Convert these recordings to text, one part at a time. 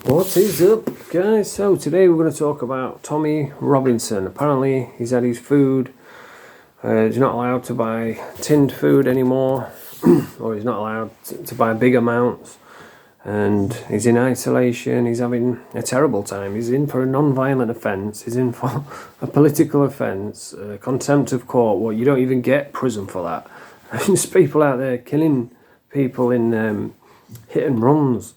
What is up, guys? So today we're going to talk about Tommy Robinson. Apparently he's had his food. He's not allowed to buy tinned food anymore, or he's not allowed to buy big amounts, and he's in isolation. He's having a terrible time. He's in for a non-violent offence. He's in for a political offence, contempt of court. Well, you don't even get prison for that. There's people out there killing people in hit and runs,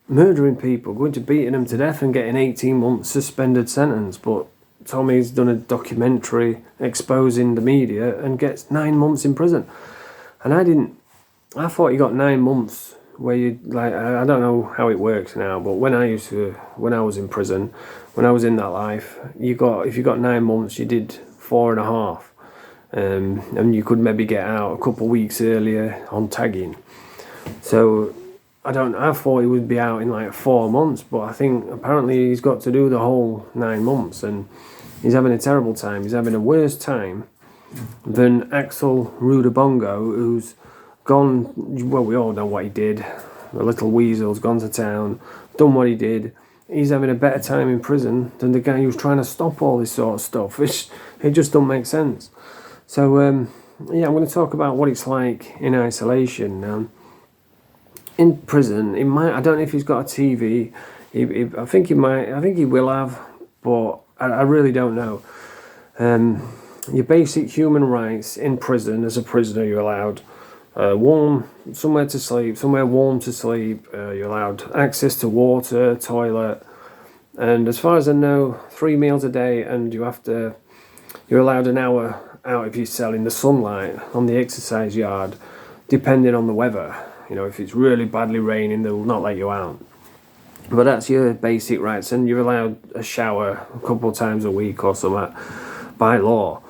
murdering people, going to beating them to death and getting 18 months suspended sentence. But Tommy's done a documentary exposing the media and gets 9 months in prison. And I thought you got 9 months where you, like, I don't know how it works now, but when I was in prison, when I was in that life, if you got 9 months, you did 4.5. And you could maybe get out a couple of weeks earlier on tagging. So I thought he would be out in like 4 months, but I think apparently he's got to do the whole 9 months, and he's having a terrible time. He's having a worse time than Axel Rudabongo, who's gone, well, we all know what he did. The little weasel's gone to town, done what he did. He's having a better time in prison than the guy who's trying to stop all this sort of stuff, which it just don't make sense. So, yeah, I'm going to talk about what it's like in isolation. In prison, I don't know if he's got a TV. I think he might. I think he will have, but I really don't know. Your basic human rights in prison, as a prisoner, you're allowed somewhere to sleep, somewhere warm to sleep. You're allowed access to water, toilet, and as far as I know, 3 meals a day, and you're allowed an hour out of your cell in the sunlight on the exercise yard, depending on the weather. You know, if it's really badly raining, they'll not let you out. But that's your basic rights, and you're allowed a shower a couple of times a week or something by law.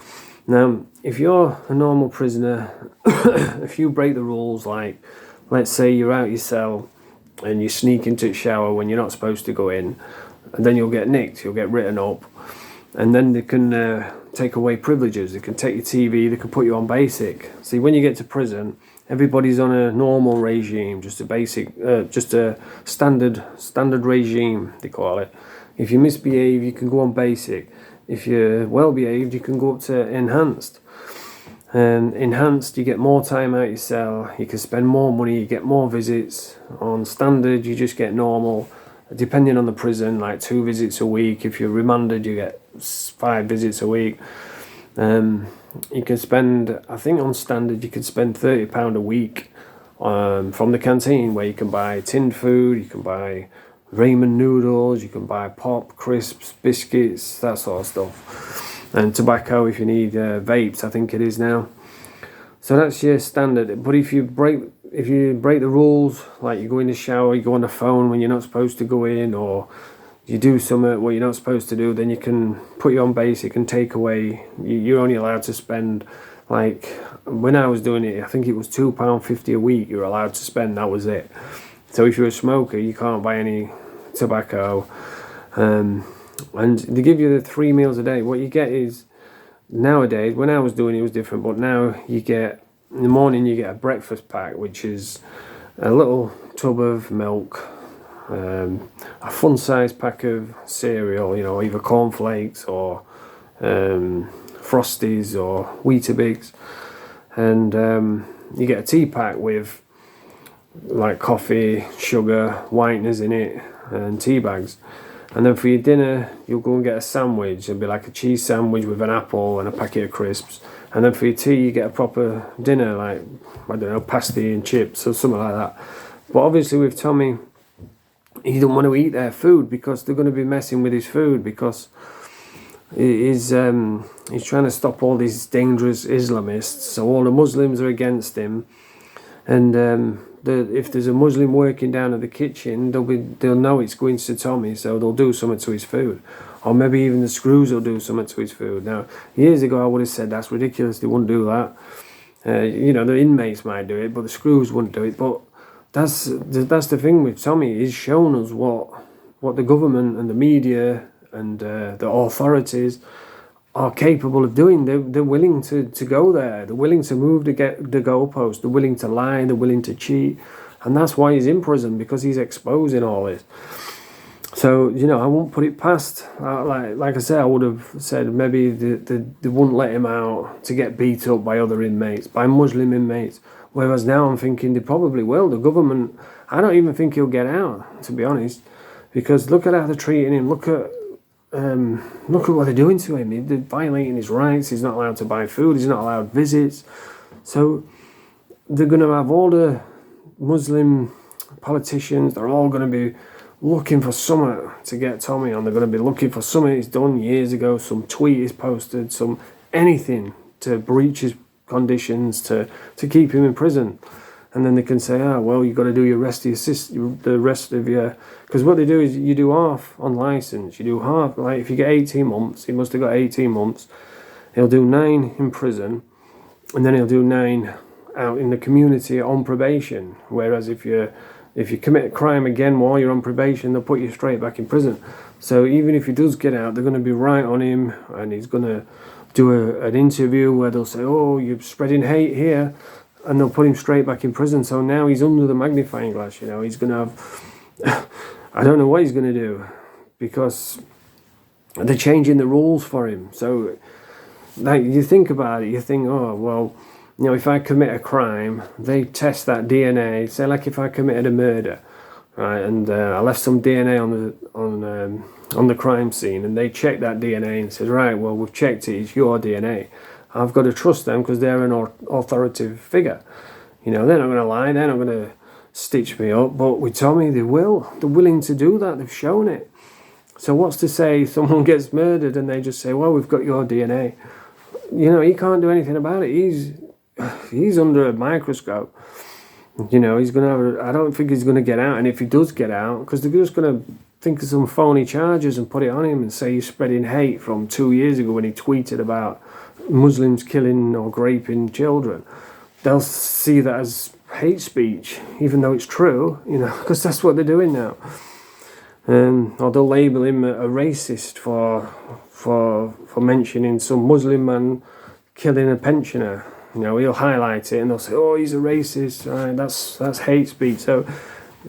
Now, if you're a normal prisoner, if you break the rules, like, let's say you're out your cell and you sneak into the shower when you're not supposed to go in, and then you'll get nicked, you'll get written up, and then they can take away privileges. They can take your TV, they can put you on basic. See, when you get to prison, everybody's on a normal regime, just a standard regime, they call it. If you misbehave, you can go on basic. If you're well behaved, you can go up to enhanced. And enhanced, you get more time out your cell, you can spend more money, you get more visits. On standard, you just get normal, depending on the prison, like 2 visits a week. If you're remanded, you get 5 visits a week. You can spend, I think on standard, you can spend £30 a week from the canteen, where you can buy tinned food, you can buy ramen noodles, you can buy pop, crisps, biscuits, that sort of stuff. And tobacco if you need vapes, I think it is now. So that's your standard. But if you break the rules, like you go in the shower, you go on the phone when you're not supposed to go in, or you do something what you're not supposed to do, then you can put you on basic and take away. You're only allowed to spend, like, when I was doing it, I think it was £2.50 a week you're allowed to spend, that was it. So if you're a smoker, you can't buy any tobacco. And they give you the 3 meals a day. What you get is, nowadays, when I was doing it, it was different, but now you get, in the morning you get a breakfast pack, which is a little tub of milk, a fun-sized pack of cereal, you know, either cornflakes or Frosties or Weetabix, and you get a tea pack with like coffee, sugar, whiteners in it, and tea bags. And then for your dinner, you'll go and get a sandwich. It'll be like a cheese sandwich with an apple and a packet of crisps. And then for your tea, you get a proper dinner, like, I don't know, pasty and chips or something like that. But obviously with Tommy, he don't want to eat their food because they're going to be messing with his food, because he's trying to stop all these dangerous Islamists. So all the Muslims are against him, and if there's a Muslim working down at the kitchen, they'll know it's going to Tommy, so they'll do something to his food, or maybe even the screws will do something to his food. Now, years ago I would have said that's ridiculous, they wouldn't do that. You know, the inmates might do it, but the screws wouldn't do it. But that's the thing with Tommy. He's shown us what the government and the media and the authorities are capable of doing. They're willing to go there. They're willing to move the goalpost. They're willing to lie. They're willing to cheat. And that's why he's in prison, because he's exposing all this. So, I won't put it past, like I said, I would have said maybe they wouldn't let him out to get beat up by other inmates, by Muslim inmates. Whereas now I'm thinking they probably will. The government, I don't even think he'll get out, to be honest, because look at how they're treating him. Look at what they're doing to him. They're violating his rights. He's not allowed to buy food. He's not allowed visits. So they're going to have all the Muslim politicians. They're all going to be looking for something to get Tommy on. They're going to be looking for something he's done years ago, some tweet he's posted, some anything to breach his conditions to keep him in prison. And then they can say, well, you've got to do the rest of your... Because what they do is you do half on licence. You do half, like if you get 18 months, he must have got 18 months. He'll do 9 in prison, and then he'll do 9 out in the community on probation. Whereas if you commit a crime again while you're on probation, they'll put you straight back in prison. So even if he does get out, they're going to be right on him, and he's going to do an interview where they'll say, you're spreading hate here, and they'll put him straight back in prison. So now he's under the magnifying glass, he's going to have... I don't know what he's going to do, because they're changing the rules for him. So like, you think about it, you think, if I commit a crime, they test that DNA. Say like if I committed a murder, right, and I left some DNA on the crime scene, and they check that DNA and says, right, well, we've checked it, it's your DNA. I've got to trust them because they're an authoritative figure. They're not going to lie, they're not going to stitch me up. But with Tommy, they will. They're willing to do that, they've shown it. So what's to say someone gets murdered and they just say, well, we've got your DNA. He can't do anything about it. He's under a microscope. He's going to have I don't think he's going to get out. And if he does get out, because they're just going to think of some phony charges and put it on him and say he's spreading hate from 2 years ago when he tweeted about Muslims killing or raping children. They'll see that as hate speech, even though it's true, because that's what they're doing now. Or they'll label him a racist for mentioning some Muslim man killing a pensioner. He'll highlight it and they'll say, he's a racist, right? That's hate speech. So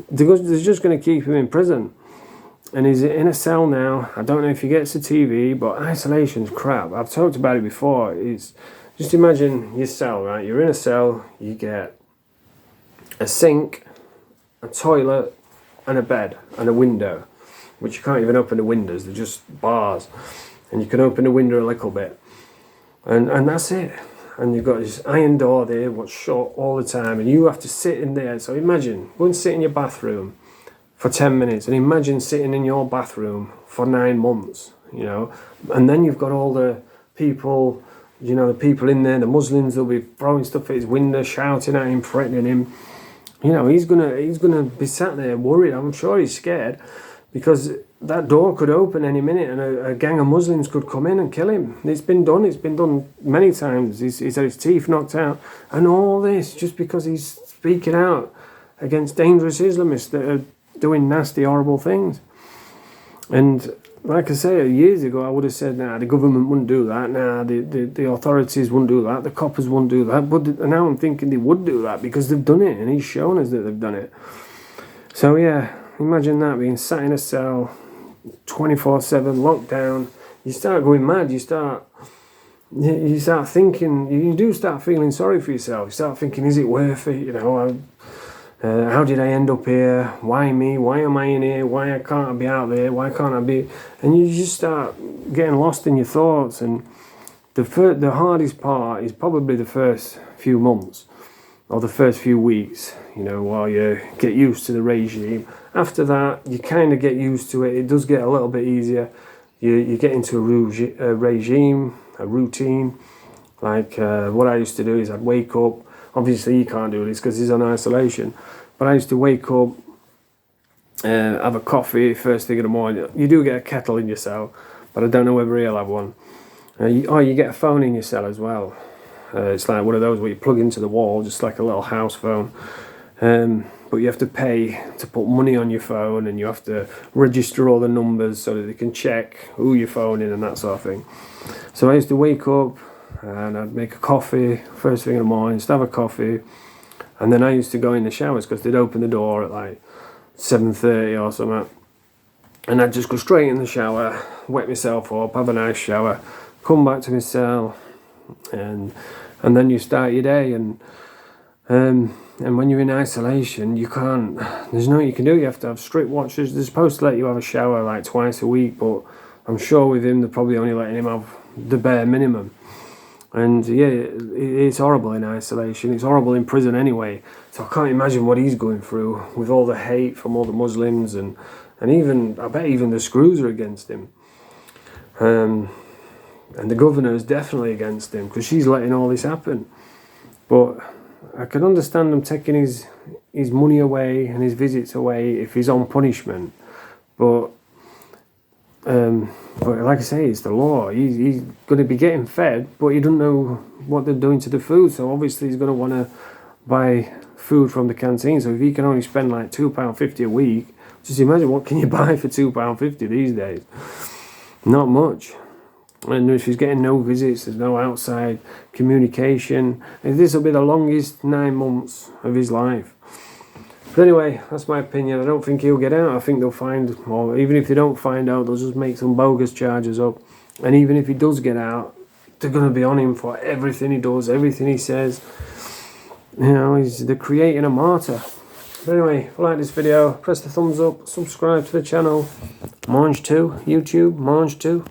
they're just going to keep him in prison. And he's in a cell now. I don't know if he gets a TV, but isolation's crap. I've talked about it before. Just imagine your cell, right? You're in a cell, you get a sink, a toilet, and a bed, and a window, which you can't even open the windows, they're just bars. And you can open the window a little bit. And that's it. And you've got this iron door there, what's shut all the time, and you have to sit in there. So imagine, go and sit in your bathroom for 10 minutes, and imagine sitting in your bathroom for 9 months, and then you've got all the people, the people in there, the Muslims, they'll be throwing stuff at his window, shouting at him, threatening him. He's gonna be sat there worried. I'm sure he's scared, because that door could open any minute and a gang of Muslims could come in and kill him. It's been done many times. He's had his teeth knocked out, and all this just because he's speaking out against dangerous Islamists that are doing nasty, horrible things. And like I say, years ago I would have said, the government wouldn't do that, the authorities wouldn't do that, the coppers wouldn't do that. But now I'm thinking they would do that, because they've done it, and he's shown us that they've done it. So yeah, imagine that, being sat in a cell 24/7, locked down. You start going mad. You start thinking, you do start feeling sorry for yourself. You start thinking, is it worth it? How did I end up here? Why me? Why am I in here? Why can't I be out there? Why can't I be? And you just start getting lost in your thoughts. And the hardest part is probably the first few months or the first few weeks, while you get used to the regime. After that, you kind of get used to it. It does get a little bit easier. You get into a regime, a routine. Like what I used to do is I'd wake up. Obviously, he can't do this because he's on isolation. But I used to wake up, have a coffee first thing in the morning. You do get a kettle in your cell, but I don't know whether he'll have one. You get a phone in your cell as well. It's like one of those where you plug into the wall, just like a little house phone. But you have to pay to put money on your phone, and you have to register all the numbers so that they can check who you're phoning and that sort of thing. So I used to wake up, and I'd make a coffee first thing in the morning, just have a coffee, and then I used to go in the showers because they'd open the door at like 7:30 or something, and I'd just go straight in the shower, wet myself up, have a nice shower, come back to my cell, and then you start your day. And when you're in isolation, you can't, there's nothing you can do. You have to have strict watches. They're supposed to let you have a shower like twice a week, but I'm sure with him they're probably only letting him have the bare minimum. And yeah, it's horrible in isolation. It's horrible in prison anyway. So I can't imagine what he's going through with all the hate from all the Muslims, and even, I bet even the screws are against him. And the governor is definitely against him because she's letting all this happen. But I can understand them taking his money away and his visits away if he's on punishment. But like I say, it's the law. He's going to be getting fed, but he doesn't know what they're doing to the food. So obviously he's going to want to buy food from the canteen. So if he can only spend like £2.50 a week, just imagine what can you buy for £2.50 these days? Not much. And if he's getting no visits, there's no outside communication, and this will be the longest 9 months of his life. But anyway, that's my opinion. I don't think he'll get out. I think they'll find, or even if they don't find out, they'll just make some bogus charges up. And even if he does get out, they're going to be on him for everything he does, everything he says. You know, they're creating a martyr. But anyway, if you like this video, press the thumbs up, subscribe to the channel. Mange 2, YouTube, Mange 2.